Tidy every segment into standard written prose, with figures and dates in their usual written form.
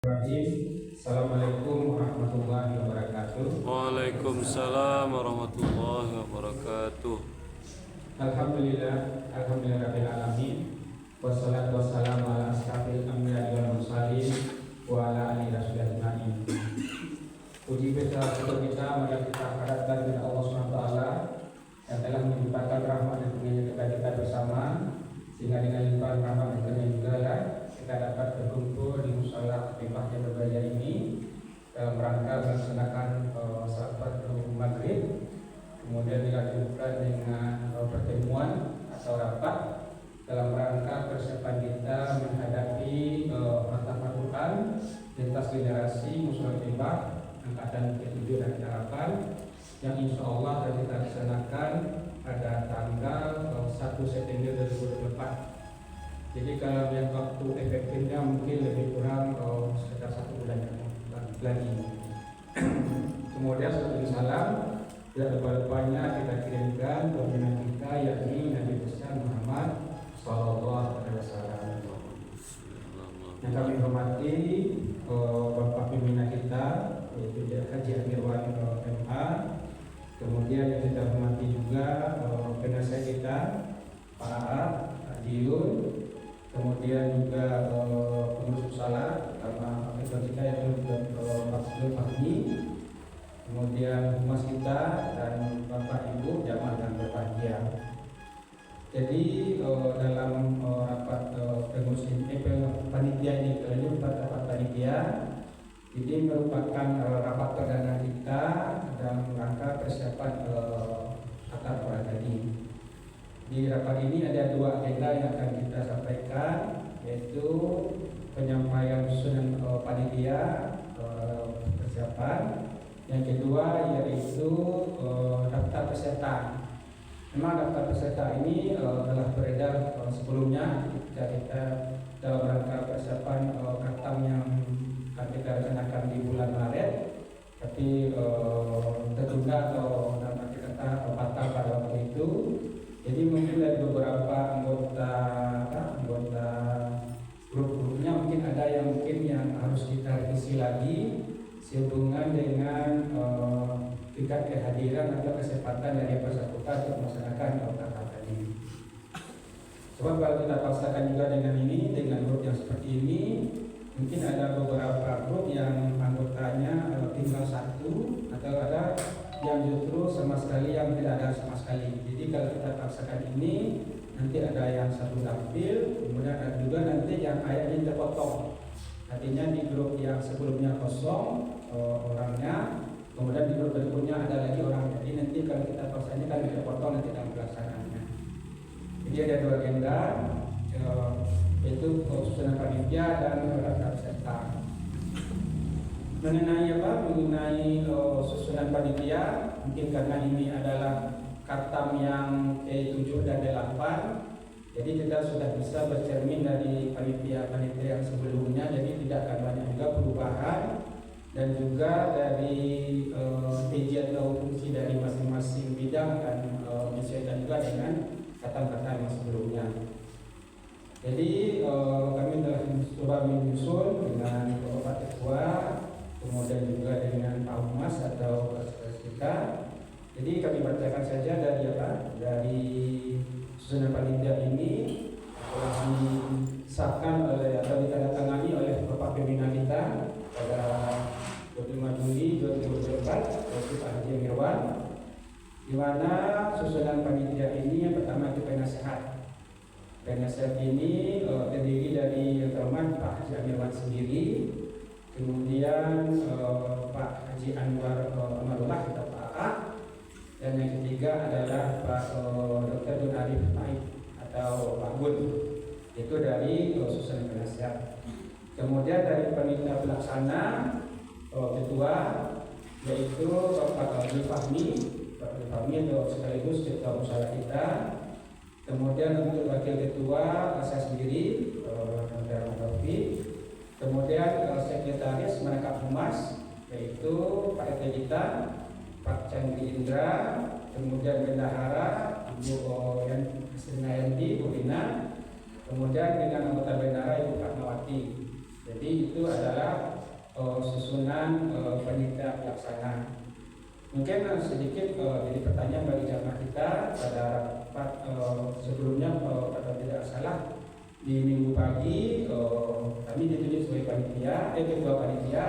Assalamualaikum warahmatullahi wabarakatuh. Waalaikumsalam warahmatullahi wabarakatuh. Alhamdulillahirabbil alamin. Wassalatu wassalamu ala asyrafil anbiya'i wal mursalin wa ala alihi ajmain. Puji kita mari kita harapkan kepada Allah Subhanahu wa taala yang telah menciptakan rahmat dan karunia kepada kita bersama, sehingga dengan limpahan rahmat dan karunia juga kita dapat berkumpul di musala Khifah yang berbahaya ini dalam rangka melaksanakan salat maghrib. Kemudian dilanjutkan dengan pertemuan atau rapat dalam rangka persiapan kita menghadapi Khatam Quran lintas generasi musala Khifah angkatan ke-7 dan ke-8 yang insya Allah akan kita laksanakan pada tanggal 1 September 2024. Jadi kalau yang waktu efektifnya mungkin lebih kurang sekitar 1 bulan lagi. Kemudian setelah salam, tidak lupa-lupanya kita kirimkan pimpinan kita, yakni Nabi besar Muhammad Sallallahu Alaihi Wasallam. Yang kami hormati Bapak pimpinan kita, yaitu Haji Amirwan MA. Kemudian yang kita hormati juga penasihat kita Pak Aap, Adiun. Kemudian juga pengurus musala sama ketua kita yaitu Pak Abdul Fahmi, kemudian humas kita dan Bapak Ibu jamaah yang berbahagia. Jadi dalam rapat pengurus panitia ini rapat panitia ini merupakan rapat perdana kita dalam rangka persiapan Khatam Quran tadi. Di rapat ini ada 2 agenda yang akan kita sampaikan, yaitu penyampaian susunan panitia persiapan. Yang kedua yaitu daftar peserta. Memang daftar peserta ini telah beredar sebelumnya ketika kita dalam rangka persiapan Khatam yang akan kita rencanakan di bulan Maret, tapi tertunda atau dalam arti kata batal pada waktu itu. Jadi mungkin dari beberapa anggota grup-grupnya mungkin ada yang harus kita revisi lagi sehubungan dengan tingkat kehadiran atau kesempatan dari bersangkutan untuk melaksanakan Khatam tadi. Sebab kalau kita paksakan juga dengan grup yang seperti ini, mungkin ada beberapa grup yang anggotanya tinggal 1 atau ada yang justru sama sekali yang tidak ada sama sekali. Jadi kalau kita paksakan ini, nanti ada yang 1 tampil, kemudian ada juga nanti yang ayatnya terpotong. Artinya di grup yang sebelumnya kosong orangnya, kemudian di grup berikutnya ada lagi orang. Jadi nanti kalau kita paksanya kan terpotong nanti dalam pelaksanaannya. Jadi ada 2 agenda, yaitu susunan panitia dan daftar peserta. Mengenai susunan panitia, mungkin karena ini adalah Khatam yang ke-7 dan ke-8, jadi kita sudah bisa bercermin dari panitia-panitia yang sebelumnya, jadi tidak akan banyak juga perubahan, dan juga dari TJ atau fungsi dari masing-masing bidang akan menyesuaikan juga dengan Khatam-Khatam yang sebelumnya. Jadi kami telah coba menyusun dengan Bapak Ketua, kemudian juga dengan Pak Humas atau kita. Jadi kami bacakan saja dari susunan panitia ini telah disahkan atau ditandatangani oleh Bapak pimpinan kita pada 25 Juli 2024, yaitu Pak Haji Amirwan, di mana susunan panitia ini yang pertama itu penasehat. Penasehat ini terdiri dari yang terhormat Pak Haji Amirwan sendiri, kemudian Pak Haji Anwar Amarullah atau Pak A, dan yang ketiga adalah Pak Dr. Dun Arif Naik atau Pak Bun, itu dari susunan penasihat. Kemudian dari panitia pelaksana ketua yaitu Bapak Abdul Fahmi itu sekaligus ketua musyawarah kita. Kemudian untuk wakil ketua saya sendiri Dr. Taufik. Kemudian sekretaris merangkap humas yaitu Pak RT kita, Pak Chandri Indra, kemudian bendahara Ibu Yanti Bu Rina, kemudian dengan anggota bendahara Ibu Fatmawati. Jadi itu adalah susunan panitia pelaksana. Mungkin sedikit jadi pertanyaan bagi jamaah kita pada rapat sebelumnya, pada tidak salah di minggu pagi kami ditunjuk sebagai panitia, ketua panitia.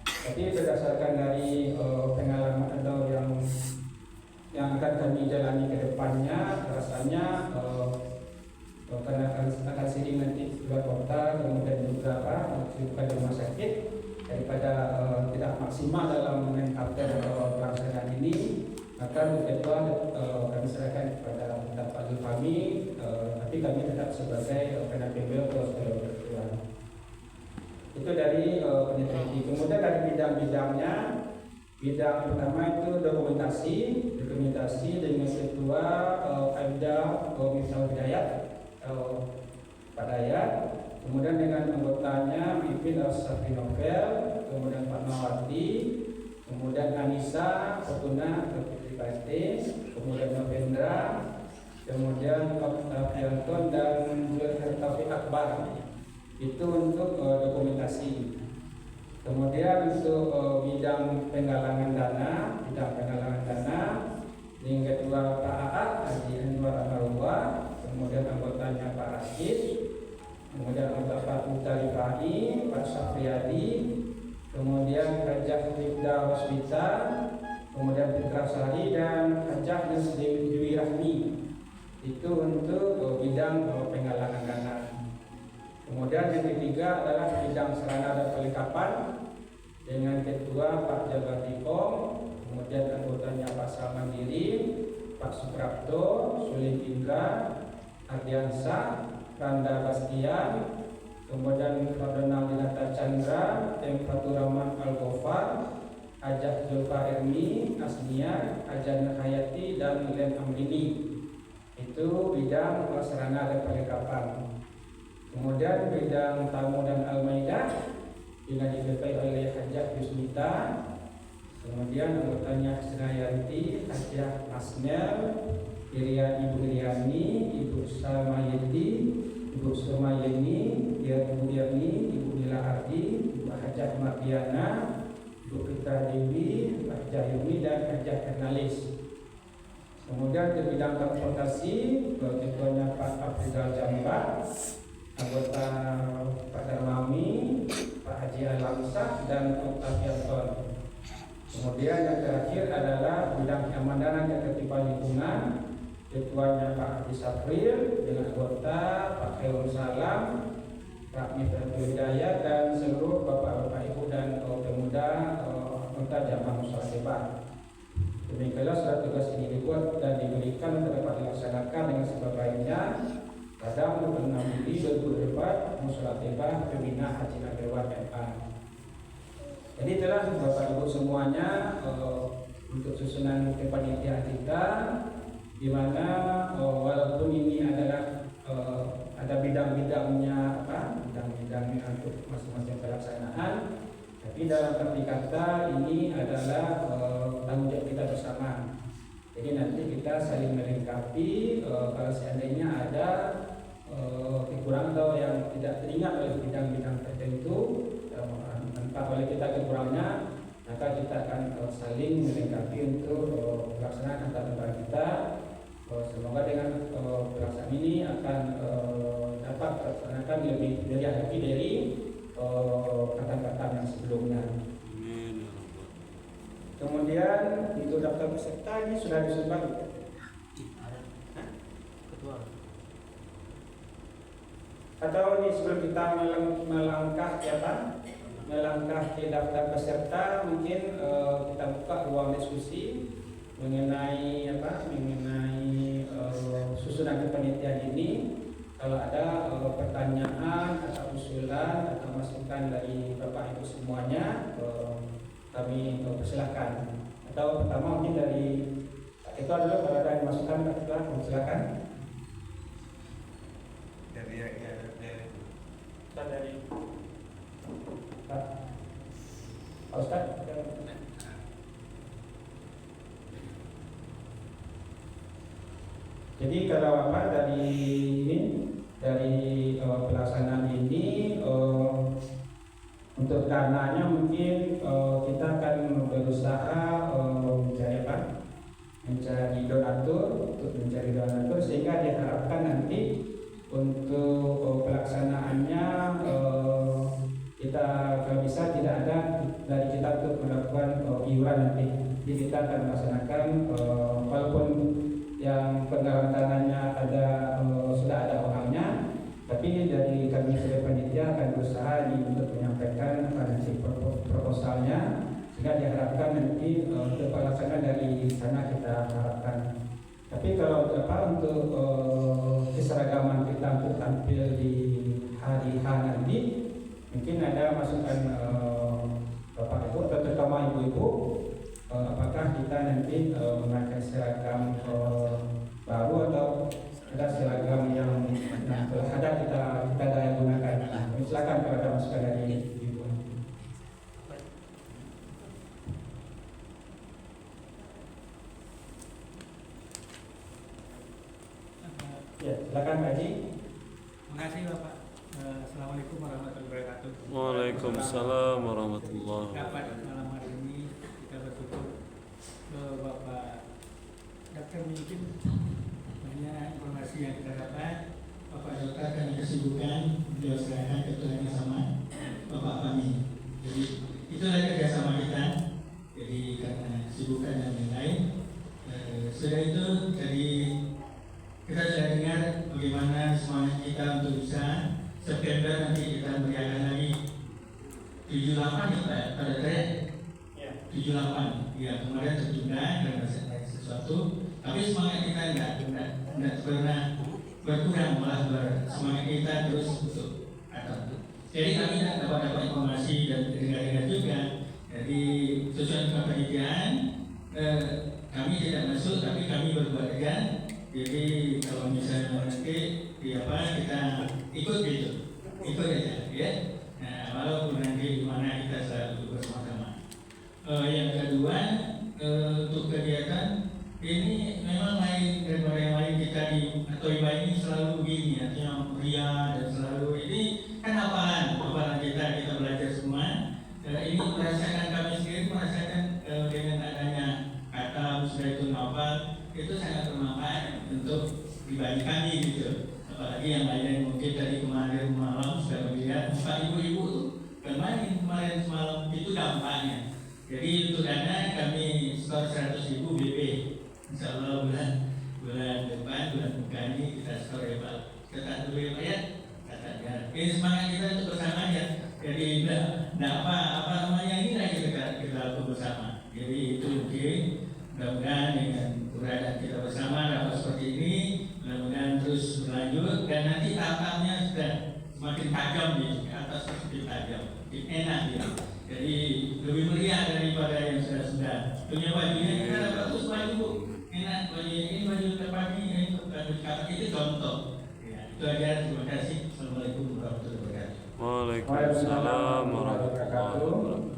Tapi berdasarkan dari pengalaman atau yang akan kami jalani ke depannya, rasanya karena akan sering nanti keluar kota, kemudian juga kesibukan di rumah sakit, daripada tidak maksimal dalam mengkater pelaksanaan ini, maka ketua kami serahkan kepada Pak Zulfami, tapi kami tetap sebagai pendamping beliau ketua. Itu dari peneliti. Kemudian dari bidang-bidangnya, bidang pertama itu dokumentasi dengan ketua Aibda Miftahul Hidayat Pak Dayat, kemudian dengan anggotanya Pipin Al-Safri Novel, kemudian Pak Nawati, kemudian Anissa Fortuna Putri KST, kemudian Novendra, kemudian Octavianton dan Taufik Akbar. Itu untuk dokumentasi. Kemudian untuk bidang penggalangan dana dengan ketua Pak AA Haji Anwar Amarullah, kemudian anggotanya Pak Rashid, kemudian anggota Pak Utari Fahi, Pak Safriyadi, kemudian Hajah Rifda Waswita, kemudian Fitra Sari dan Hajah Nasdim Dwi Rahmi. Itu untuk bidang penggalangan dana. Kemudian yang ketiga adalah bidang sarana dan perlengkapan dengan ketua Pak Jabar Dipom, kemudian anggotanya Pak Salmandiri, Pak Suprapto, Sulim Indra, Ardiansa, Randa Bastian, kemudian Ferdinand Dinata Chandra, Fatur Rahman Al-Ghafar, Hajah Zulfa Ermi, Asnia, Hajah Hayati, dan Len Amrini. Itu bidang sarana dan perlengkapan. Kemudian bidang tamu dan al-maidah dengan diketuai oleh Hajah Yusmita, kemudian anggotanya Hasnayanti, Hajah Asnel, Ibu Iriani, Ibu Samayedi, Ibu Sumayeni, Ibu Irni, Ibu Nila Ardi, Ibu Hajah Mardiana, Ibu Fitra Dewi, Hajah Yumi, dan Hajah Hernalis. Kemudian ke bidang transportasi, ketuanya Pak Abdul Jambak, anggota Pak Darmami, Pak Haji Alamsah, dan Octavianton. Kemudian yang terakhir adalah bidang keamanan dan ketertiban lingkungan, ketuanya Pak Haji Safril dengan anggota Pak Khairul Salam, Pak Miftahul Hidayat, dan seluruh bapak-bapak ibu dan pemuda anggota jamaah musyawarah. Demikianlah surat tugas ini dibuat dan diberikan untuk dapat dilaksanakan dengan sebaik-baiknya pada 6 Juli 2024 Musyawarah Pembina Haji Nagriwan MA. Jadi itulah Bapak Ibu semuanya untuk susunan kepanitiaan kita, di mana walaupun ini adalah ada bidang-bidangnya bidang-bidangnya untuk masing-masing pelaksanaan, tapi dalam arti kata ini adalah tanggung jawab kita bersama. Jadi nanti kita saling melengkapi. Kalau seandainya ada kekurangan atau yang tidak teringat oleh bidang-bidang tertentu, tanpa oleh kita kekurangannya, maka kita akan saling melengkapi untuk pelaksanaan antar kita. Semoga dengan pelaksanaan ini akan dapat terlaksanakan lebih lagi dari kata-kata yang sebelumnya. Kemudian untuk daftar peserta ini sudah disebar. Atau ini sebelum kita melangkah ke daftar peserta, mungkin kita buka ruang diskusi mengenai susunan kepanitiaan ini. Kalau ada pertanyaan atau usulan atau masukan dari Bapak Ibu semuanya, kami persilahkan. Atau pertama mungkin dari Pak Ketua dulu, kalau ada masukan Pak Ketua, silakan. Dari Pak Ustaz. Jadi kalau dari pelaksanaan ini dananya mungkin kita akan berusaha mencari donatur sehingga diharapkan nanti untuk pelaksanaannya kita kalau bisa tidak ada dari kita untuk melakukan iuran nanti. Jadi kita akan melaksanakan walaupun yang penggalangan dananya sudah ada orangnya, tapi dari kami sebagai panitia akan berusaha untuk menyampaikan nanti proposalnya sehingga diharapkan nanti untuk pelaksanaan dari sana kita harapkan. Tapi kalau untuk keseragaman kita untuk tampil di hari H nanti, mungkin ada masukan Bapak Ibu atau terutama Ibu-Ibu, apakah kita nanti memakai seragam baru atau ada seragam yang telah ada kita daya gunakan. Silakan kalau ada masukan dari Ibu. Ya, silakan Pak Haji. Terima kasih Bapak. Assalamualaikum warahmatullahi wabarakatuh. Waalaikumsalam warahmatullahi Dapat wabarakatuh. malam hari ini kita bersyukur ke Bapak Dokter, mungkin banyak informasi yang kita dapat. Bapak Dokter karena kesibukan beliau serahkan ketuanya sama Bapak Fahmi. Jadi itulah kerjasama kita. Jadi karena kesibukan dan lain-lain. Sudah itu jadi kita sudah dengar bagaimana semangat kita untuk bisa September nanti kita meriahkan lagi 78 ya Pak, pada tren 78 ya, kemarin tertunda karena sesuatu, tapi semangat kita tidak pernah berkurang, malah semangat kita terus untuk atas. Jadi kami dapat informasi dan dengar juga. Jadi sesuai dengan penelitian kami tidak masuk, tapi kami berbuat dengan. Jadi kalau misalnya nanti kita ikut aja ya. Nah, walaupun nanti di mana kita selalu bersama-sama. Yang kedua, untuk kegiatan ini memang lain daripada yang lain. Kita di atau ibadah ini selalu begini, artinya meriah dan selalu ini kan hafalan kita belajar semua. Ini kami sendiri merasakan dengan adanya kata Musyawarah Hafal itu sangat bermanfaat untuk pribadi kami gitu. Apalagi yang lain mungkin tadi kemarin malam sudah melihat ibu-ibu tuh kemarin semalam itu dampaknya. Jadi untuk dana kami store 100.000 BP. Insya Allah bulan depan bulan buka ini kita store ya Pak. Kata dulu ya Pak ya. Katanya. Ini semangat kita untuk bersama ya. Jadi tidak apa namanya ini lagi kita lakukan bersama. Jadi itu mungkin mudah-mudahan dengan keberadaan kita bersama dapat seperti ini, mudah-mudahan terus berlanjut dan nanti tahapnya sudah semakin tajam di atas semakin tajam, enak ya. Jadi lebih meriah daripada yang sudah. Punya bajunya kita dapat terus baju enak, baju ini baju terpagi ini baju kata itu contoh. Ya, itu aja. Terima kasih. Assalamualaikum warahmatullahi wabarakatuh. Waalaikumsalam warahmatullahi wabarakatuh.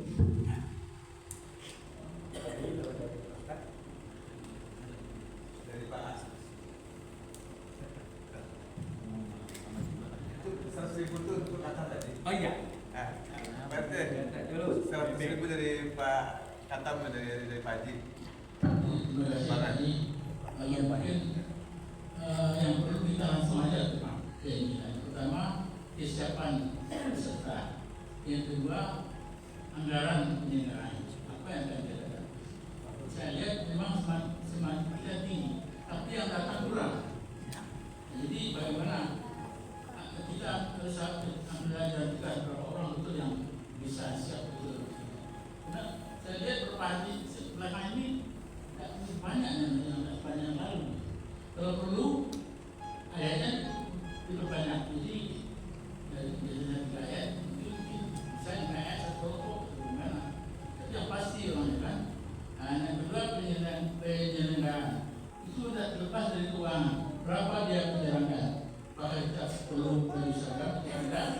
Oh iya. Berarti 100.000 dari Pak Katam dari Pak Haji. Terima kasih tadi. Yang mungkin yang perlu kita langsung aja pertama kesiapan peserta. Yang kedua anggaran penyelenggaraan. Apa yang akan kita lakukan? Saya lihat memang semangat kita tinggi, tapi yang datang kurang. Jadi bagaimana kita harus belajar berapa orang betul yang bisa siap betul. Nah, saya lihat beberapa hari belakang ini banyak yang banyak lalu. Kalau perlu ayatnya diperbanyak. Jadi dari biasanya 3 ayat mungkin bisa 5 ayat atau bagaimana. Tapi yang pasti orangnya kan. Yang kedua penyelenggaraan itu sudah terlepas dari keuangan. Berapa dia menjalankan? Apakah kita perlu seragam? Tidak.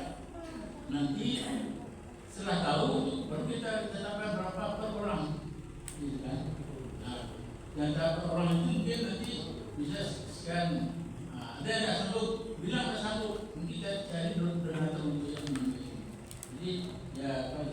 Nanti setelah tahu baru kita tetapkan berapa per orang, gitu kan? Nah, yang per orang itu mungkin nanti bisa sekian. Ada yang tidak sanggup, bilang tidak sanggup, mungkin kita cari donatur untuk yang ini. Jadi ya kalau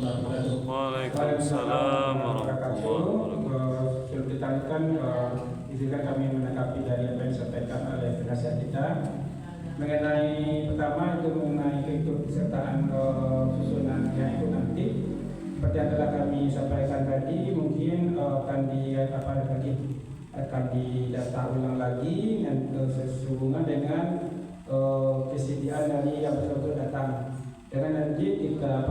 warahmatullahi wabarakatuh. Waalaikumsalam warahmatullahi wabarakatuh. Sebelum ditanyakan, izinkan kami menanggapi dari apa yang disampaikan oleh penasihat kita mengenai pertama itu mengenai keikutsertaan susunan yang itu nanti. Seperti yang telah kami sampaikan tadi, mungkin akan didata ulang lagi yang sehubungan dengan kesediaan dari yang bersangkutan datang. Dengan nanti kita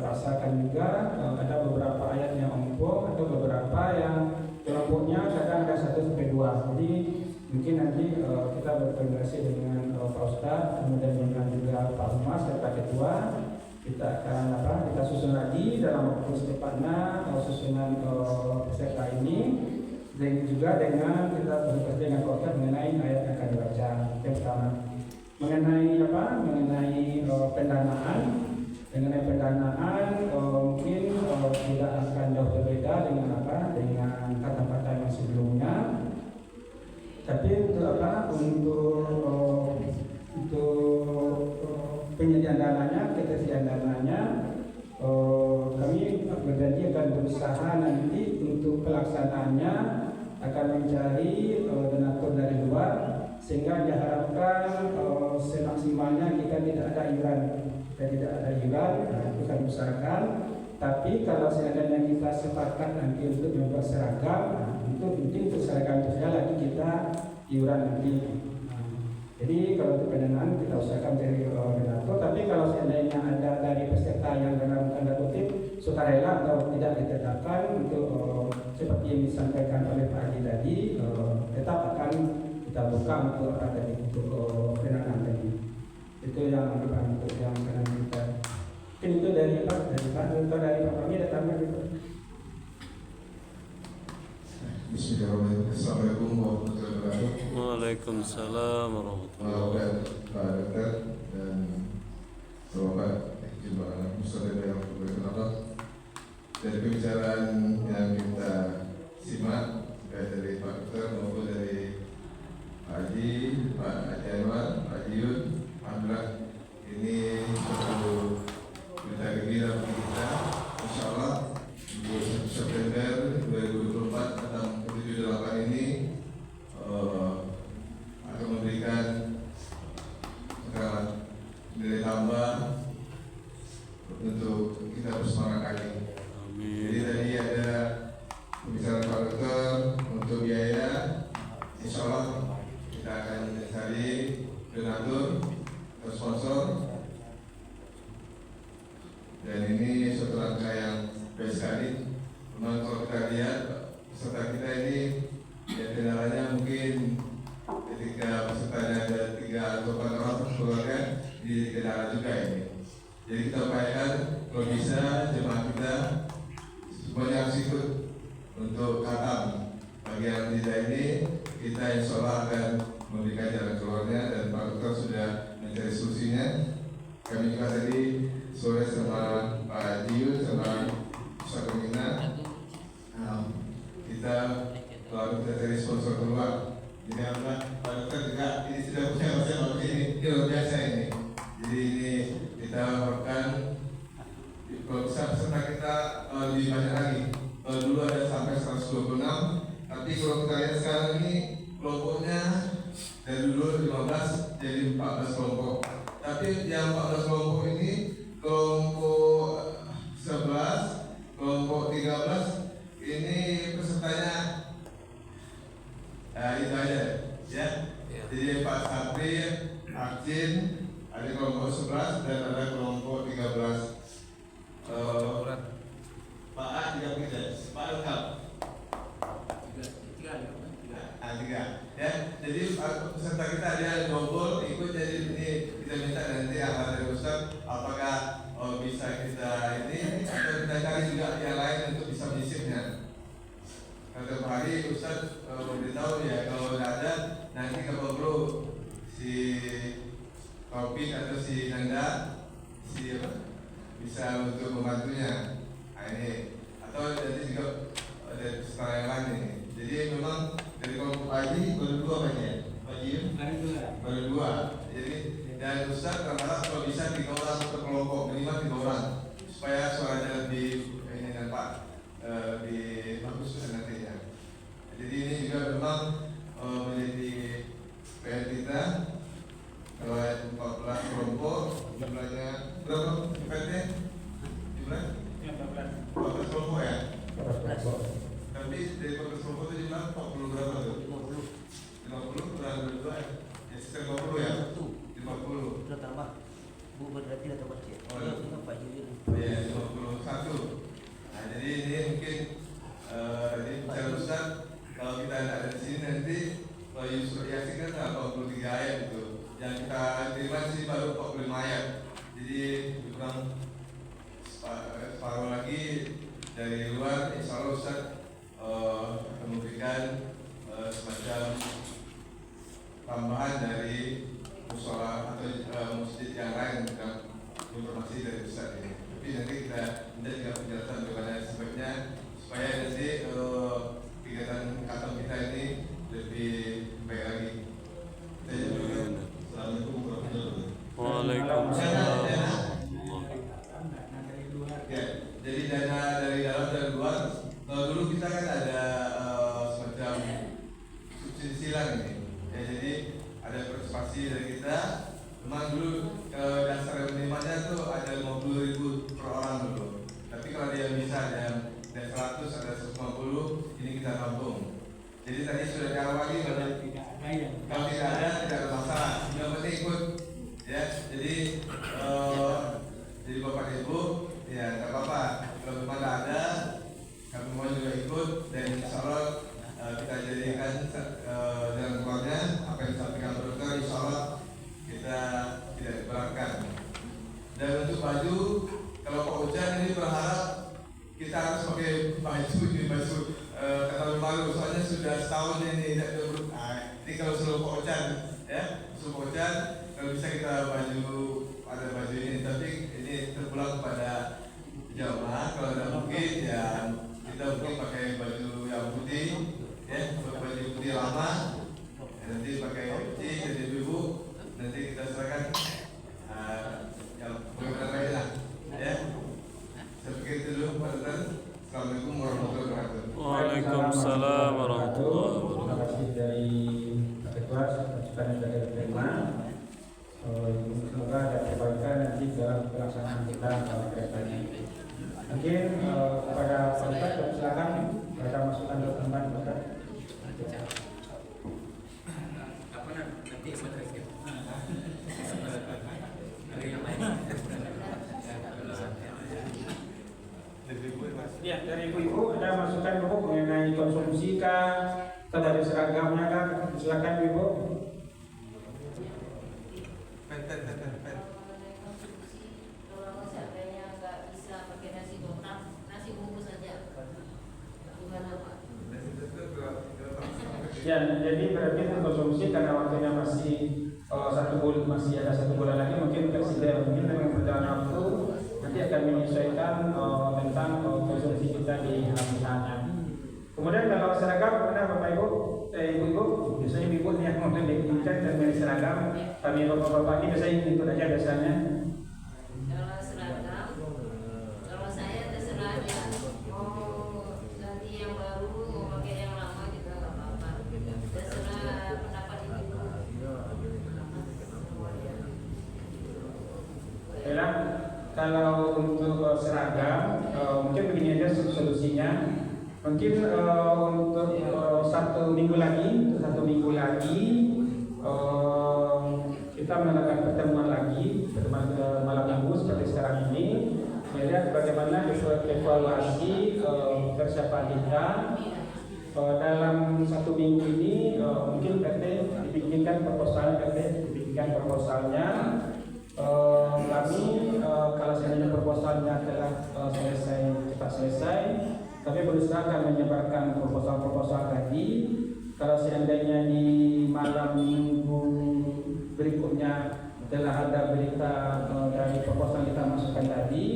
paksakan juga ada beberapa ayat yang ompong atau beberapa yang kelompoknya kadang ada 1-2. Jadi mungkin nanti kita berkoordinasi dengan Pak Ustadz, kemudian dengan juga Pak Humas serta Ketua. Kita akan kita susun lagi dalam waktu secepatnya susunan peserta ini, dan juga dengan kita berkoordinasi dengan Pak Ustadz mengenai ayat yang akan dibaca. Yang pertama mengenai pendanaan mungkin tidak akan jauh berbeda dengan kata-kata yang sebelumnya. Tapi untuk penyediaan dananya, ketersediaan dananya, kami berjanji akan berusaha nanti untuk pelaksanaannya akan mencari donatur dari luar, sehingga diharapkan semaksimalnya kita tidak ada iuran. Kita akan usahakan. Tapi kalau seandainya kita sepakat nanti untuk membuat seragam, itu untuk seragam itu saja lagi kita iuran nanti. Jadi kalau untuk pendanaan kita usahakan dari donatur. Tapi kalau seandainya ada dari peserta yang dalam tanda kutip sukarela atau tidak ditetapkan, untuk seperti yang disampaikan oleh Pak Haji tadi, tetap akan kita buka untuk pendanaan tadi. Itu yang untuk yang akan kita. Mungkin itu dari Pak kami ada tambahan itu. Bismillahirrahmanirrahim. Assalamualaikum warahmatullahi wabarakatuh. Waalaikumsalam warahmatullahi wabarakatuh. Pak Dokter dan sahabat jemaah muslim yang berkenan, dari pembicaraan yang kita simak baik dari Pak Dokter maupun dari Pak Haji, Pak Haji Anwar, Pak Haji Yun, alhamdulillah ini satu berita gembira bagi kita. Insyaallah 1 September 2024 tentang ke-78 ini akan memberikan nilai tambah untuk kita bersemangat lagi. Jadi tadi ada pembicaraan Pak Dokter untuk biaya, insyaallah kita akan cari donatur atau sponsor, dan ini suatu langkah yang baik sekali. Memang kalau kita lihat peserta kita ini, ya kendalanya mungkin ketika pesertanya ada 3 atau 4 orang keluarga, di kendala juga ini. Jadi kita upayakan kalau bisa jemaah kita semuanya harus ikut untuk khatam. Bagi yang tidak ini, kita insya Allah akan memberikan jalan keluarnya, dan Pak Dokter sudah mencari solusinya. Kami juga tadi sore sama Pak Haji Yun sama Ustaz Komina, kita baru cari sponsor keluar. Jadi Pak Dokter juga ini sudah punya konsep ini luar biasa ini. Jadi ini kita harapkan kalau bisa peserta kita lebih banyak lagi. Kalau dulu ada sampai 126, tapi kalau kita lihat sekarang ini kelompoknya dari dulu 15 jadi 14 kelompok. Tapi yang 14 kelompok ini kelompok 11, kelompok 13 ini pesertanya itu aja ya. Jadi Pak Sabri, Arjin, ada kelompok 11 dan ada kelompok 13. Pak A 3, Pak Elkam 3 ya. Jadi peserta kita ada double ikut, jadi ini kita minta nanti arahan dari Ustaz apakah bisa kita ini atau kita cari juga yang lain untuk bisa menyisipnya. Kalau Pak hari Ustaz memberitahu ya, kalau tidak ada nanti kalau perlu si Taufik atau si Nanda bisa untuk membantunya. Nah ini atau nanti juga ada peserta yang lain ini. Jadi memang dari kelompok Haji baru 2 Pak ya? Haji baru 2. Jadi dan Ustaz kalau bisa 3 orang per kelompok, minimal 3 orang supaya suaranya lebih bagus nantinya. Jadi ini juga memang menjadi PR kita. Kalau 14 kelompok jumlahnya berapa PT? Jumlah? 14 kelompok ya? Tapi dari 14 kelompok itu jumlah 40 berapa tuh? 50 kurang 22 ya? Ya sekitar 50 ya? 50. Sudah tambah. Bu berarti sudah tambah sih. Oh iya. Pak Jujur. Ya 51. Nah jadi ini mungkin tadi bicara Ustaz, kalau kita ada di sini nanti kalau Yusuf Yasin kan 83 ayat itu. Yang kita terima sih baru 45 ayat. Jadi kurang separuh lagi dari luar. Insya Allah Ustaz akan memberikan semacam tambahan dari musola atau masjid yang lain tentang informasi dari Ustaz ini. Tapi nanti kita minta juga penjelasan bagaimana sebabnya supaya nanti kegiatan kantor kita ini lebih baik lagi. Assalamualaikum warahmatullahi wabarakatuh. Waalaikumsalam. Ya, jadi dana dari dalam dan luar. Dulu kita kan ada semacam subsidi silang ini. Ya, jadi ada partisipasi dari kita. Memang dulu dasar penerimanya tuh ada 50.000 per orang dulu. Tapi kalau dia bisa ada 100 ada 150, ini kita tampung. Jadi tadi sudah diawali kalau tidak ada tidak ada masalah. Yang penting ikut. Ya, jadi Bapak Ibu ya nggak apa-apa. Kalau memang ada, kami mau juga ikut dan insya Allah kita jadikan jalan keluarnya apa yang disampaikan dokter. Insya Allah kita tidak diberatkan. Dan untuk baju, kalau Pak Hujan ini berharap kita harus pakai baju kata malu soalnya sudah setahun ini tidak terburuk. Ini kalau seluruh Pak Hujan ya, seluruh Pak Hujan kalau bisa kita ada baju ini, tapi ini terpulang kepada jamaah. Kalau tidak mungkin ya kita mungkin pakai baju yang putih ya, baju putih lama ya, nanti pakai putih jadi ibu nanti kita serahkan yang benar baiklah ya. Saya pikir itu dulu Pak Dokter. Assalamualaikum warahmatullahi wabarakatuh. Waalaikumsalam warahmatullahi Terima wabarakatuh. kasih dari Ketua masukan yang sudah diterima. Semoga ada perbaikan nanti dalam pelaksanaan kita ke depannya. Mungkin kepada Pak Ustaz, silakan ada masukan dari teman-teman Ustaz. Apa nanti materi hari yang lain. Ya, dari ibu-ibu ada masukan Bu mengenai konsumsi kah atau dari seragamnya kah? Silakan ibu. Kalau seandainya nggak bisa pakai nasi kotak, nasi bungkus saja. Gimana Pak? Ya, jadi berarti konsumsi karena waktunya masih masih ada 1 bulan lagi, mungkin presiden mungkin dengan berjalan waktu nanti akan menyesuaikan tentang konsumsi kita di misalnya. Kemudian kalau seragam, mana Bapak Ibu, Ibu-ibu, biasanya ibu yang mau pendidikan dan beli seragam, kami bapak-bapak ini biasanya ikut aja biasanya. Kalau seragam, kalau saya terserah aja. Mau ganti yang baru, mau pakai yang lama juga nggak apa-apa. Terserah pendapat ibu. Baiklah, kalau untuk seragam, mungkin begini aja solusinya. Mungkin untuk 1 minggu lagi, kita melakukan pertemuan malam minggu seperti sekarang ini, melihat bagaimana evaluasi persiapan kita dalam 1 minggu ini. Mungkin PT dibikinkan proposalnya. Kami kalau seandainya proposalnya telah cepat selesai, kami berusaha akan menyebarkan proposal tadi. Kalau seandainya di malam minggu berikutnya telah ada berita dari proposal kita masukkan tadi,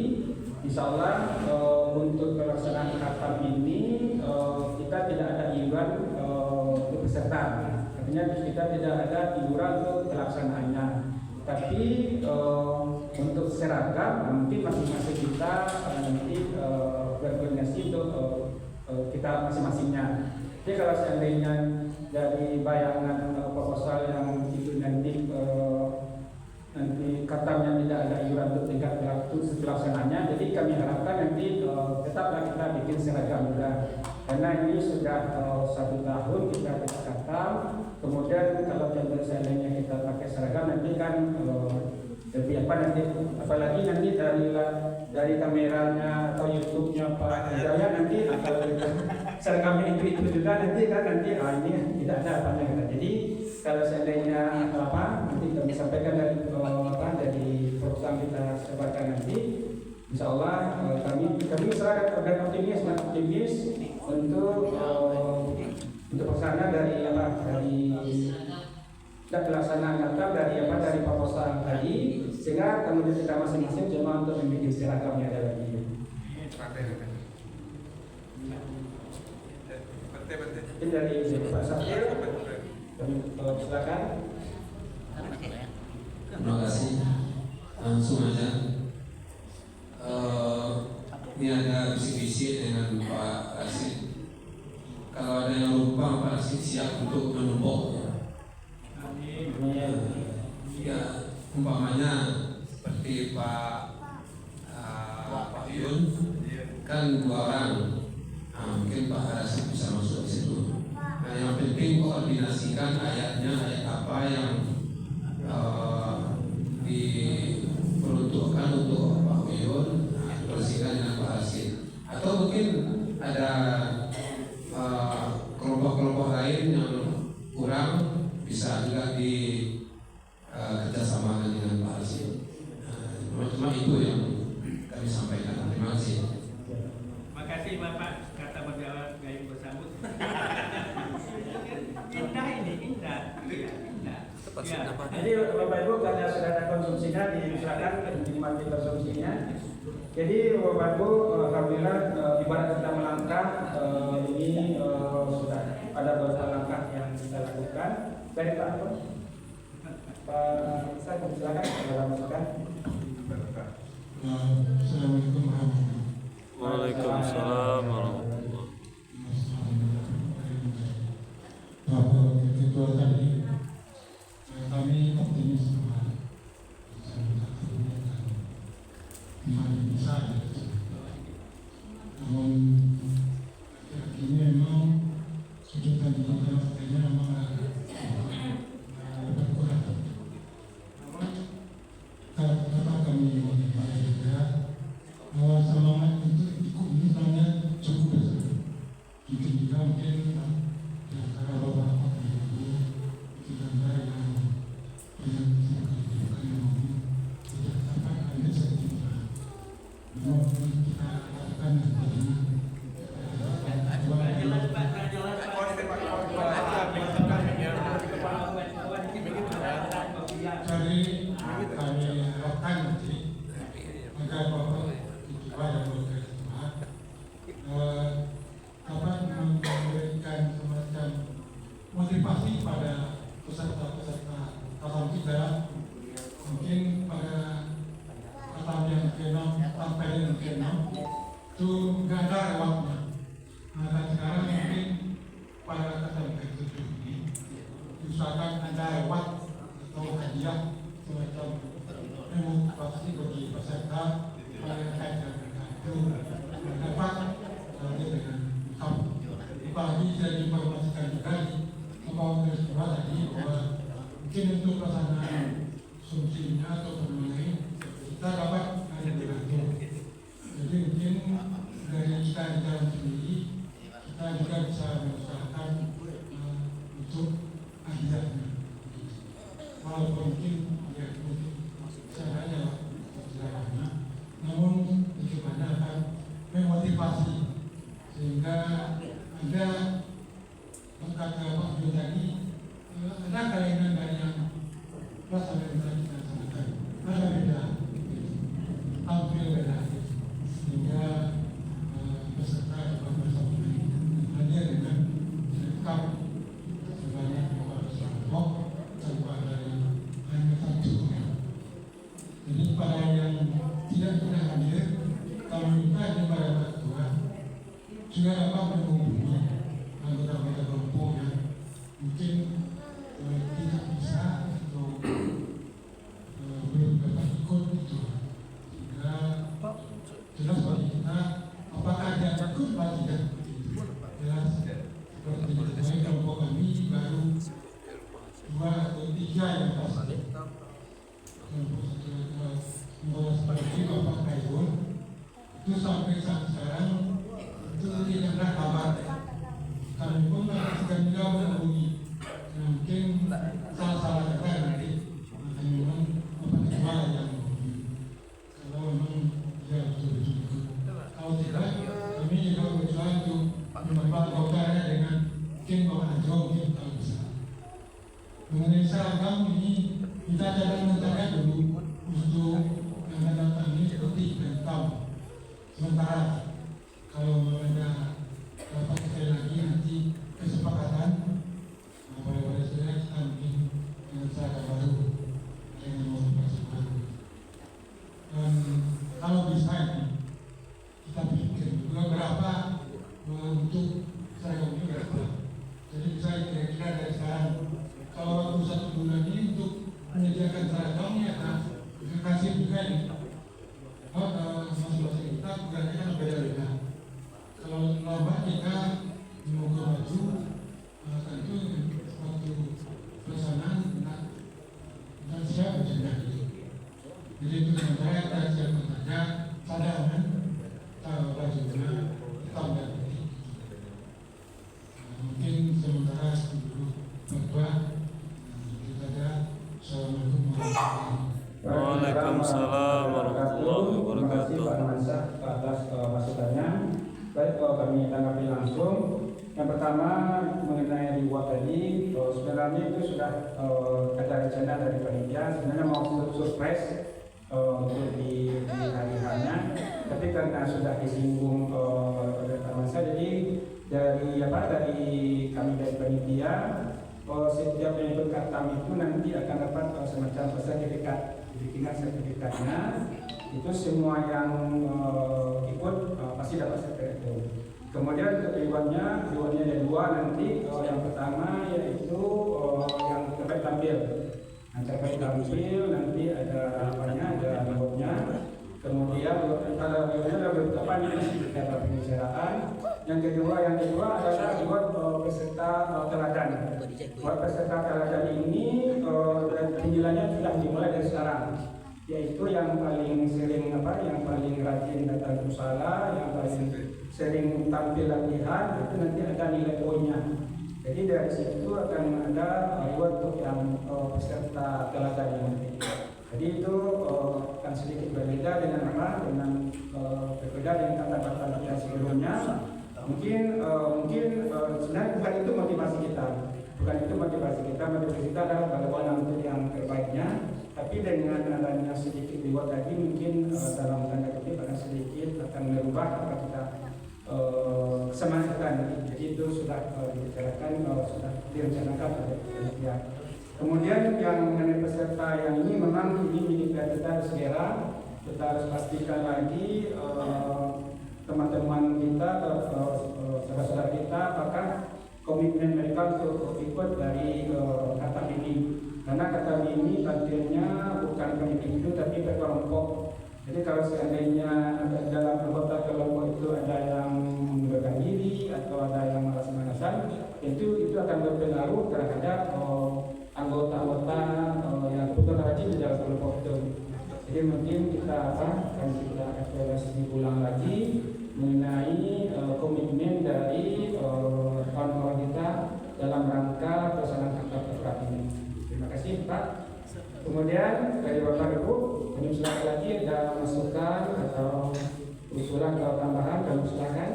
insya Allah untuk pelaksanaan khatam ini kita tidak ada iuran untuk peserta. Artinya kita tidak ada iuran untuk pelaksanaannya. Tapi untuk seragam mungkin masing-masing kita nanti berkoordinasi untuk kita masing-masingnya. Jadi kalau seandainya dari bayangan proposal yang itu nanti katanya tidak ada iuran untuk tingkat waktu pelaksananya, jadi kami harapkan nanti tetaplah kita bikin seragam juga, karena ini sudah 1 tahun kita katam. Kemudian kalau contoh seandainya kita pakai seragam nanti kan lebih apa nanti, apalagi nanti dari kameranya atau YouTube-nya Pak Jaya nanti kalau seragamnya itu juga nanti kan ini tidak ada apanya. Jadi kalau seandainya apa nanti kami sampaikan dari dari program kita sebarkan nanti, insya Allah kami serahkan dan optimis untuk pelaksanaan dari pelaksanaan Natal dari proposal tadi, sehingga kemudian kita masing-masing cuma untuk membuat seragamnya ada lagi. Ini dari Pak Sapir, kami silakan. Terima kasih. Langsung aja. Ini ada bisik-bisik dengan Pak Rasid. Kalau ada yang lupa, Pak Rasid siap untuk menumpuk. Ya, umpamanya seperti Pak Yun kan 2 orang, mungkin Pak Rasid bisa masuk di situ. Nah, yang penting koordinasikan ayat apa yang diperuntukkan untuk Pak Yun, koordinasikan dengan Pak Rasid. Atau mungkin ada kelompok-kelompok lain yang kurang, bisa juga kerjasamakan dengan Pak Rasid. Cuma itu yang kami sampaikan. Terima kasih. Terima kasih Bapak, kata berjawab gayung bersambut. Indah ini, indah. Ya. Jadi Bapak Ibu karena sudah ada konsumsinya, silakan dinikmati konsumsinya. Jadi Bapak Ibu, alhamdulillah ibarat kita melangkah, ini sudah ada beberapa langkah yang kita lakukan. Baik Pak Ibu, Pak saya silakan dalam masukan. Assalamualaikum warahmatullahi wabarakatuh. Waalaikumsalam warahmatullahi Bapak Ketua tadi, kami optimis bahwa bisa. Namun ini memang kejutan kita sepertinya memang berkurang. Kata kami juga bahwa semangat untuk ikut ini sebenarnya cukup besar. Mungkin juga di antara beberapa ibu kita yang tidak dapat ada sertifikat. Namun kita lakukan dari kami harapkan nanti agar Bapak Ketua dan Wakil Ketua dapat memberikan semacam motivasi pada peserta-peserta kawan kita, mungkin pada kawan yang ke-6 sampai yang ke-6 itu nggak ada lewatnya. Dan sekarang mungkin pada kawan ke-7 ini usahakan ada lewat atau hadiah semacam motivasi bagi peserta pada kaitan dengan itu dapat dengan kamu. Apalagi saya informasikan juga di Bapak Ketua tadi bahwa mungkin untuk pelaksanaan sumsinya atau lain kita dapat dibantu. Jadi mungkin dari kita di dalam sendiri kita juga bisa mengusahakan untuk hadiahnya. Walaupun mungkin caranya sederhana, namun bagaimana akan memotivasi sehingga Anda kata Pak Jun tadi ada kaitan dari yang pelaksanaan yang tadi kita sampaikan, ada beda, hampir beda, sehingga peserta dapat bersama hadir dengan lengkap sebanyak 200 kelompok tanpa ada hanya satu. Jadi pada yang tidak pernah hadir, kami minta kepada Pak Ketua juga dapat menghubungi pasti kan jelas seperti itu. Kelompok kami baru 2 atau 3 yang pasti. Kelompok seperti Bapak Khairul itu sampai saat sekarang itu tidak ada kabar. Kami pun akan juga menghubungi, mungkin salah kata nanti akan memang Bapak Ketua yang menghubungi. Kalau memang dia betul-betul, kalau tidak, kami juga berusaha untuk membuat kotarnya dengan mungkin Bapak Anjo mungkin kalau bisa. Mengenai seragam ini kita jangan menjaga dulu untuk yang akan datang ini seperti dan hitam. Sementara kalau ada dapat sekali lagi nanti kesepakatan boleh saja kita mungkin dengan seragam baru dengan motivasi baru. Dan kalau bisa ini kita pikir juga berapa untuk seragam ini berapa. Jadi bisa kira-kira dari sekarang kalau waktu 1 bulan ini untuk menyediakan seragamnya kan kasih juga ini. Masing-masing kita bukannya kan beda-beda. Kalau lomba kita mau ke baju, tentu waktu pelaksanaan dan siap berjalan. Jadi itu sementara kita siapkan saja cadangan bajunya hitam dan putih. Mungkin sementara dulu berdua kita ada. Assalamualaikum warahmatullahi wabarakatuh. Waalaikumsalam warahmatullahi Terima kasih wabarakatuh. Pak Mansyah atas masukannya. Baik, kami tanggapi langsung. Yang pertama mengenai reward tadi, sebenarnya itu sudah ada rencana dari panitia. Sebenarnya mau surprise untuk di hari-harinya, tapi karena sudah disinggung oleh Pak Mansyah, jadi dari kami dari panitia, setiap yang ikut katam itu nanti akan dapat semacam sertifikat, tingkat sertifikatnya. Itu semua yang ikut pasti dapat sertifikat itu. Kemudian untuk rewardnya ada 2 nanti. Yang pertama yaitu yang terbaik tampil. Yang terbaik tampil nanti ada ada rewardnya. Kemudian kalau rewardnya ada beberapa ada pembicaraan. Yang kedua adalah buat peserta teladan. Buat peserta teladan ini penjelasannya sudah dimulai dari sekarang. Yaitu yang paling sering yang paling rajin datang ke musala, yang paling sering tampil latihan, itu nanti ada nilai poinnya. Jadi dari situ akan ada reward untuk yang peserta teladan nanti. Jadi itu akan sedikit berbeda dengan berbeda dengan kata-kata kita sebelumnya. Mungkin sebenarnya bukan itu motivasi kita. Motivasi kita adalah bagaimana untuk yang terbaiknya. Tapi dengan adanya sedikit reward tadi mungkin dalam tanda kutip akan sedikit akan merubah apa kita semangatkan. Jadi itu sudah dibicarakan, sudah direncanakan oleh panitia. Kemudian yang mengenai peserta yang ini memang ini milik kita segera. Kita harus pastikan lagi teman-teman kita, saudara-saudara kita apakah komitmen mereka untuk ikut dari kata ini. Karena kata ini tampilnya bukan individu tapi berkelompok. Jadi kalau seandainya dalam anggota kelompok itu ada yang mengundurkan diri atau ada yang malas-malasan, itu akan berpengaruh terhadap anggota-anggota yang betul rajin di dalam kelompok itu. Jadi mungkin kita akan evaluasi ulang lagi mengenai komitmen dari kawan-kawan kita dalam rangka pelaksanaan akad ini. Terima kasih Pak. Kemudian dari Bapak Ibu, kami silakan lagi ada masukan atau usulan atau tambahan, kami silakan.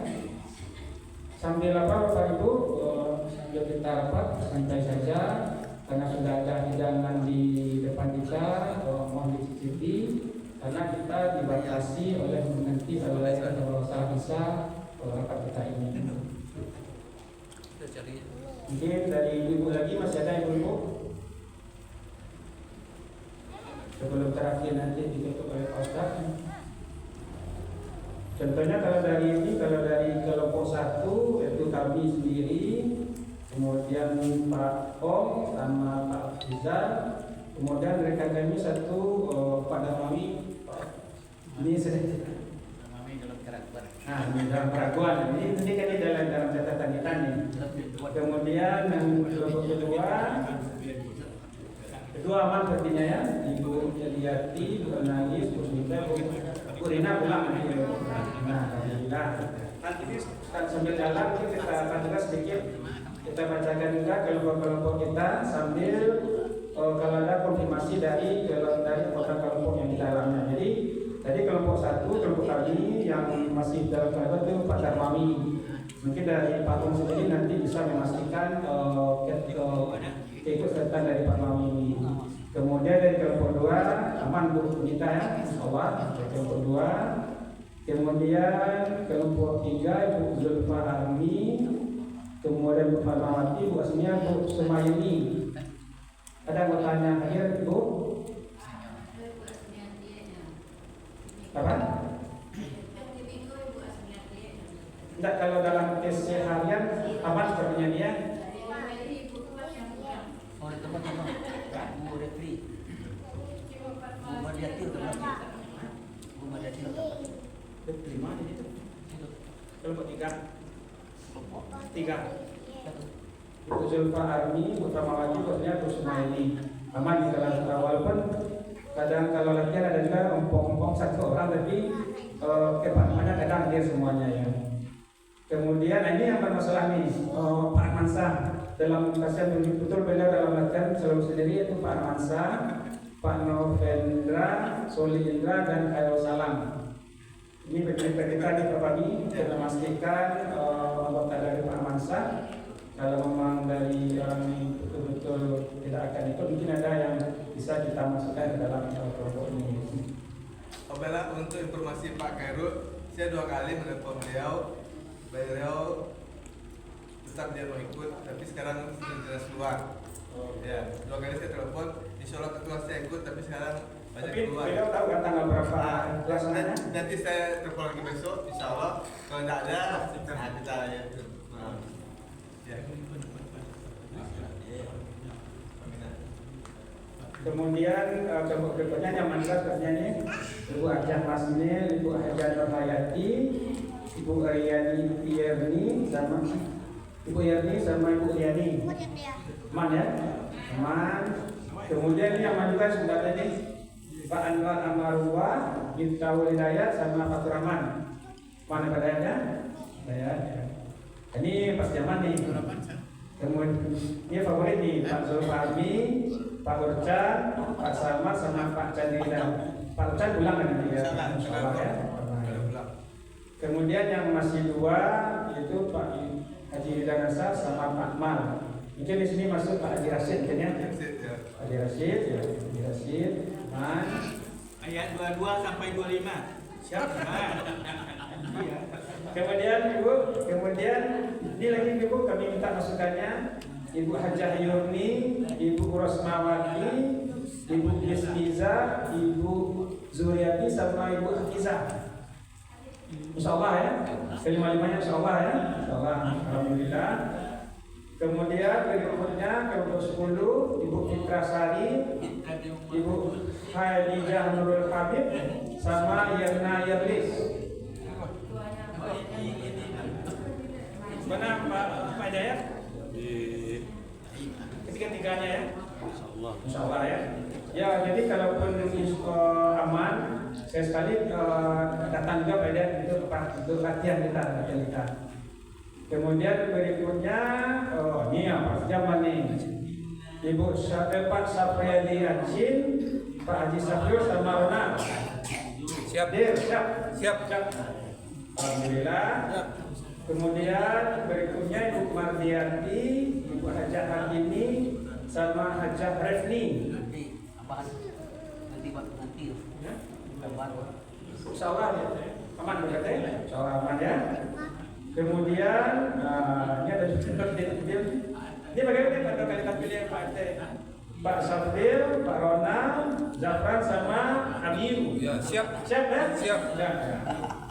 Sambil Bapak Ibu, sambil kita rapat santai saja karena sudah ada hidangan di depan kita, mohon dicicipi karena kita dibatasi oleh nanti salah bisa rapat kita ini. Mungkin dari ibu lagi masih ada ibu-ibu? Sebelum terakhir nanti ditutup oleh Pak Ustaz. Contohnya kalau dari kelompok 1 yaitu kami sendiri, kemudian Pak Om sama Pak Rizal, kemudian rekan kami satu Pak Damami. Ini saya. Damami dalam karakter. Nah, ini dalam peraguan. Ini kan di dalam catatan kita nih. Kemudian yang kedua aman sepertinya ya. Ibu Yati, Bu Nangis, Bu Sinta, Bu Rina pulang. Nah, alhamdulillah. Nanti sambil jalan kita akan juga sedikit kita bacakan juga kelompok-kelompok kita sambil kalau ada konfirmasi dari kota kelompok yang di dalamnya. Jadi tadi kelompok 1, kelompok kami yang masih dalam kelompok itu Pak Darmami. Mungkin dari Pak Tung sendiri nanti bisa memastikan keikutsertaan dari Pak Darmami ini. Kemudian dari kelompok 2 aman Bu kita ya, Allah. Kelompok 2. Kemudian kelompok 3 Ibu Zulfa Armi. Kemudian Bu Fatmawati, Bu Asmia, Bu Sumayuni. Ada yang bertanya hadir Ibu? Apa? Tidak, kalau dalam tes harian aman sepertinya dia. Oh, di tempat apa? Bu Refri. Bu Madiatil tempat. Bu Madiatil tempat. 5 di situ. Kelompok 3. Bu Zulfa Armi, Bu Fatmawati, bosnya Bu Sumayuni. Aman di kelas walaupun kadang kalau latihan ada juga ompong-ompong satu orang tapi kepanjangannya kadang hadir semuanya ya. Kemudian ini yang bermasalah nih Pak Armansa dalam kasihan betul beliau dalam latihan selalu sendiri itu Pak Armansa, Pak Novendra, Soli Indra dan Khairul Salam. Ini kita di Perpadi kita memastikan anggota dari Pak Armansa. Kalau memang dari orang ini betul-betul tidak akan ikut, mungkin ada yang bisa kita masukkan ke dalam kelompok ini. Apabila untuk informasi Pak Khairul, saya 2 kali menelpon beliau tetap dia mau ikut, tapi sekarang sudah jelas keluar. Ya, 2 kali saya telepon, insya Allah ketua saya ikut, tapi sekarang banyak keluar. Beliau tahu kan tanggal berapa pelaksananya? Nanti saya telepon lagi besok, insya Allah. Kalau tidak ada, kita ya. Ya. Kemudian kelompok berikutnya yang mandat sepertinya ini Ibu Hajah Masnil, Ibu Hajah Nurhayati, Ibu Aryani Iyerni sama Ibu Iyerni sama Ibu Iyani. Aman ya? Aman. Kemudian ini yang juga sebenarnya ini Pak Anwar Amarwa, Bintau Hidayat sama Pak Rahman. Mana padanya? Ya. Ini pas zaman nih. Kemudian ini favorit nih Pak Zulfarmi, Pak Urcan, Pak Salma sama Pak Chandra. Pak Urcan pulang kan nanti ya? Insyaallah ya. Kemudian yang masih 2 itu Pak Haji Hidanasa sama Pak Mal. Mungkin di sini masuk Pak Haji Rashid kan ya? Haji Rashid ya, Haji Rashid. Ayat 22 sampai 25. Siap? Iya. Kemudian Ibu, ini lagi Ibu kami minta masukannya Ibu Hajah Yurni, Ibu Rosmawati, Ibu Yesmiza, Ibu Zuriati sama Ibu Hafizah. Insyaallah ya, kelima-limanya insyaallah ya. Insyaallah, alhamdulillah. Kemudian berikutnya kelompok 10 Ibu Fitra Sari, Ibu Khadijah Nurul Habib sama Yerna Yerlis. Mana Pak Jaya? Ketiga-tiganya ya? Insyaallah ya. Ya, jadi kalaupun aman, saya sekali datang juga pada untuk latihan kita. Kemudian berikutnya, ini apa? Zaman nih. Ibu Pak Sapriyadi Acin, Pak Haji Safir sama Rona. Siap. Alhamdulillah. Kemudian berikutnya Ibu Mardianti, Ibu Hajah Hartini, sama Hajah Refni. Nanti Insyaallah ya. Aman berarti? Insyaallah aman ya. Kemudian ini ada ini bagaimana pada kali pilih Pak RT? Pak Safir, Pak Ronald, Zafran sama Amiru. Ya, siap. Siap ya? Siap. Ya.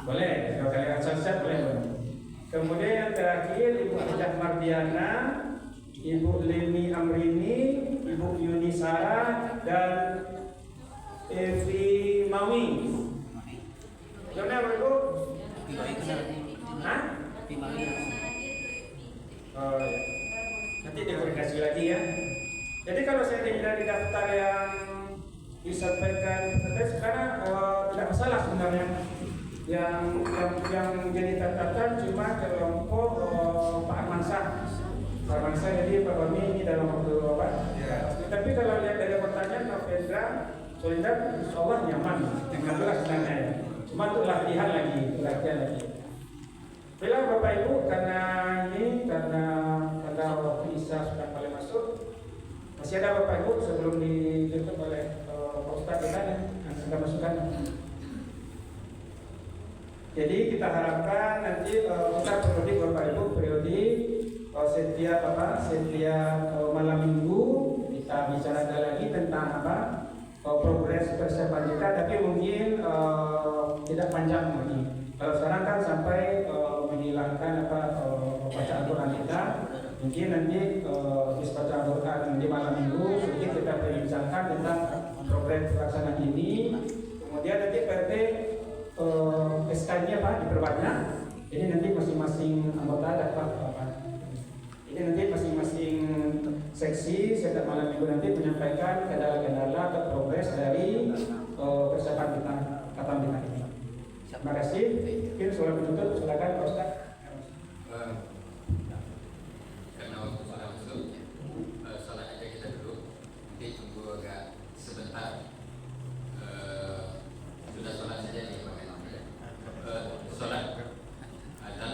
Boleh, kalau kalian siap boleh. Kemudian yang terakhir Ibu Hajah Mardiana, Ibu Leni Amrini, Ibu Yunisara dan Evi Mawi. Benar Ibu? Hah? Oh ya. Nanti dikoordinasi lagi ya. Jadi kalau saya tidak di daftar yang disampaikan sekarang tidak masalah sebenarnya. Yang jadi catatan cuma kelompok Pak Armansyah. Pak Armansyah jadi Pak Bami ini dalam waktu apa? Ya. Tapi kalau lihat dari pertanyaan Pak Fedra, Solidar, insya Allah nyaman. 15 sebenarnya ya. Cuma untuk latihan lagi. Bila Bapak Ibu karena waktu Isya sudah mulai masuk, masih ada Bapak Ibu sebelum ditutup oleh Pak Ustadz kita yang akan masukkan. Jadi kita harapkan nanti kita periodik Bapak Ibu setiap malam minggu kita bicarakan lagi tentang progres persiapan kita, tapi mungkin tidak panjang lagi. Kalau sekarang kan sampai menghilangkan bacaan Quran kita, mungkin nanti habis bacaan Quran di malam minggu sedikit kita berbincangkan tentang progres pelaksanaan ini. Kemudian nanti PRT SK-nya Pak diperbanyak. Jadi nanti masing-masing anggota dapat Jadi nanti masing-masing seksi setiap malam minggu nanti menyampaikan kendala-kendala atau progres dari persiapan kita khatam kita ini. Terima kasih. Mungkin soal penutup silakan Pak Ustaz. Karena waktu sudah masuk, sholat aja kita dulu. Nanti tunggu agak sebentar. Sudah sholat saja nih Pak Menang. Sholat azan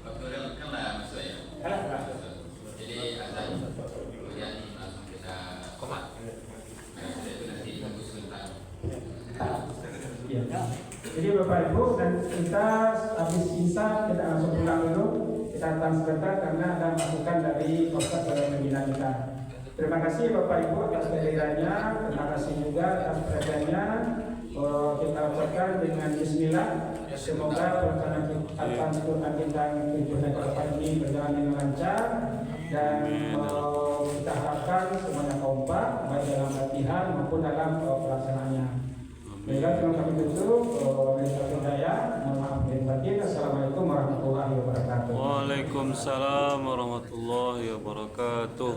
waktu kan lah masuk ya. Jadi azan kemudian langsung kita komat. Sudah itu nanti tunggu sebentar. Iya. Jadi Bapak Ibu dan kita habis Isya kita langsung pulang dulu. Kita datang sebentar karena ada masukan dari Ustaz dalam pembina kita. Terima kasih Bapak Ibu atas kehadirannya. Terima kasih juga atas perhatiannya. Kita ucapkan dengan Bismillah. Semoga pelaksanaan Quran kita 7 hari ke depan ini berjalan dengan lancar dan kita harapkan semuanya kompak baik dalam latihan maupun dalam pelaksanaannya. Baiklah, terima kasih tutup. Mohon maaf lahir batin. Assalamualaikum warahmatullahi wabarakatuh. Waalaikumsalam warahmatullahi wabarakatuh.